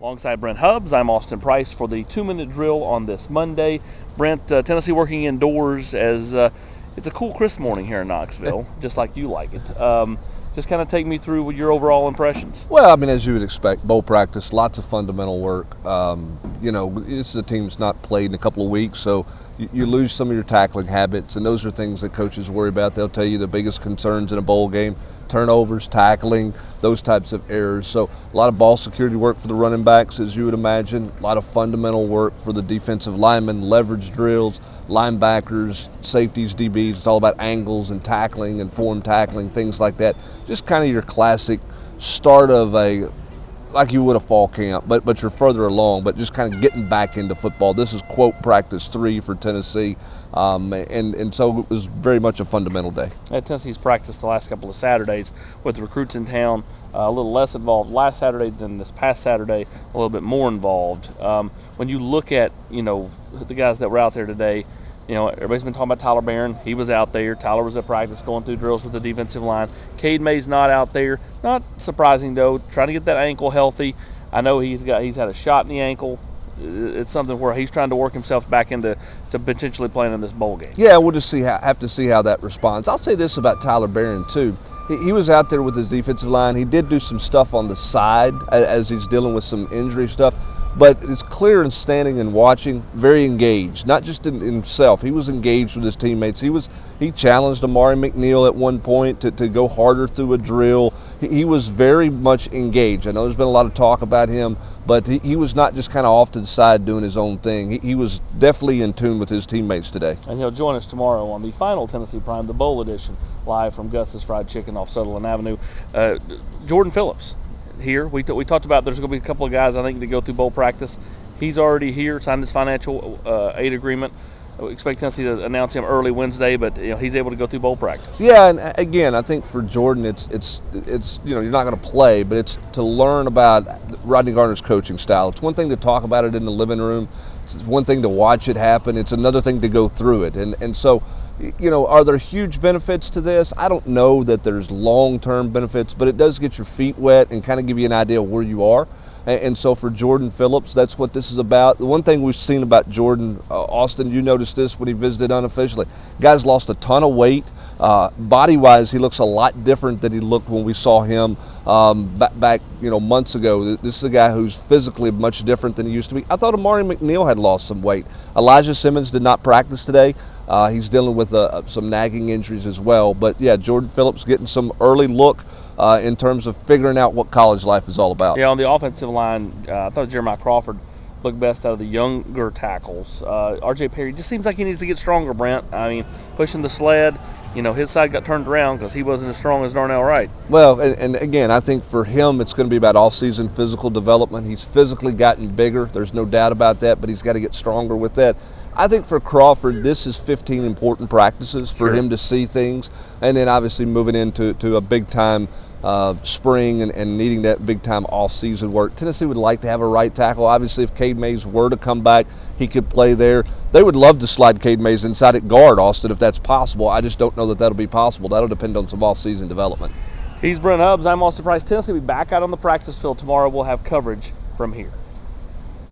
Alongside Brent Hubbs, I'm Austin Price for the 2-minute drill on this Monday. Brent, Tennessee working indoors as it's a cool, crisp morning here in Knoxville, just like you like it. Just kind of take me through your overall impressions. Well, I mean, as you would expect, bowl practice, lots of fundamental work. This is a team that's not played in a couple of weeks, so you lose some of your tackling habits, and those are things that coaches worry about. They'll tell you the biggest concerns in a bowl game: turnovers, tackling, those types of errors. So a lot of ball security work for the running backs, as you would imagine, a lot of fundamental work for the defensive linemen, leverage drills, linebackers, safeties, DBs. It's all about angles and tackling and form tackling, things like that. Just kind of your classic start of like you would a fall camp, but you're further along, but just kind of getting back into football. This is, quote, practice 3 for Tennessee, and so it was very much a fundamental day. Tennessee's practiced the last couple of Saturdays with recruits in town, a little less involved last Saturday than this past Saturday, a little bit more involved. When you look at, the guys that were out there today, everybody's been talking about Tyler Barron. He was out there. Tyler was at practice going through drills with the defensive line. Cade May's not out there. Not surprising, though, trying to get that ankle healthy. I know he's had a shot in the ankle. It's something where he's trying to work himself back into potentially playing in this bowl game. Yeah, we'll just have to see how that responds. I'll say this about Tyler Barron, too. He was out there with his defensive line. He did do some stuff on the side as he's dealing with some injury stuff. But it's clear in standing and watching, very engaged, not just in himself. He was engaged with his teammates. He challenged Amari McNeil at one point to go harder through a drill. He was very much engaged. I know there's been a lot of talk about him, but he was not just kind of off to the side doing his own thing. He was definitely in tune with his teammates today. And he'll join us tomorrow on the final Tennessee Prime, the Bowl Edition, live from Gus's Fried Chicken off Sutherland Avenue. Jordan Phillips here. We talked about there's going to be a couple of guys, I think, to go through bowl practice. He's already here, signed his financial aid agreement. We expect Tennessee to announce him early Wednesday, but he's able to go through bowl practice. Yeah, and again, I think for Jordan, it's you're not going to play, but it's to learn about Rodney Garner's coaching style. It's one thing to talk about it in the living room. It's one thing to watch it happen. It's another thing to go through it. And so, are there huge benefits to this? I don't know that there's long-term benefits, but it does get your feet wet and kind of give you an idea of where you are. And so for Jordan Phillips, that's what this is about. The one thing we've seen about Jordan, Austin, you noticed this when he visited unofficially. Guy's lost a ton of weight. Body-wise, he looks a lot different than he looked when we saw him back months ago. This is a guy who's physically much different than he used to be. I thought Amari McNeil had lost some weight. Elijah Simmons did not practice today. He's dealing with some nagging injuries as well. But, yeah, Jordan Phillips getting some early look in terms of figuring out what college life is all about. Yeah, on the offensive line, I thought Jeremiah Crawford looked best out of the younger tackles. R.J. Perry just seems like he needs to get stronger, Brent. I mean, pushing the sled, his side got turned around because he wasn't as strong as Darnell Wright. Well, and again, I think for him it's going to be about off-season physical development. He's physically gotten bigger. There's no doubt about that, but he's got to get stronger with that. I think for Crawford, this is 15 important practices for him to see things, and then obviously moving into a big-time spring and needing that big-time off-season work. Tennessee would like to have a right tackle. Obviously, if Cade Mays were to come back, he could play there. They would love to slide Cade Mays inside at guard, Austin, if that's possible. I just don't know that that'll be possible. That'll depend on some off-season development. He's Brent Hubbs. I'm Austin Price. Tennessee will be back out on the practice field tomorrow. We'll have coverage from here.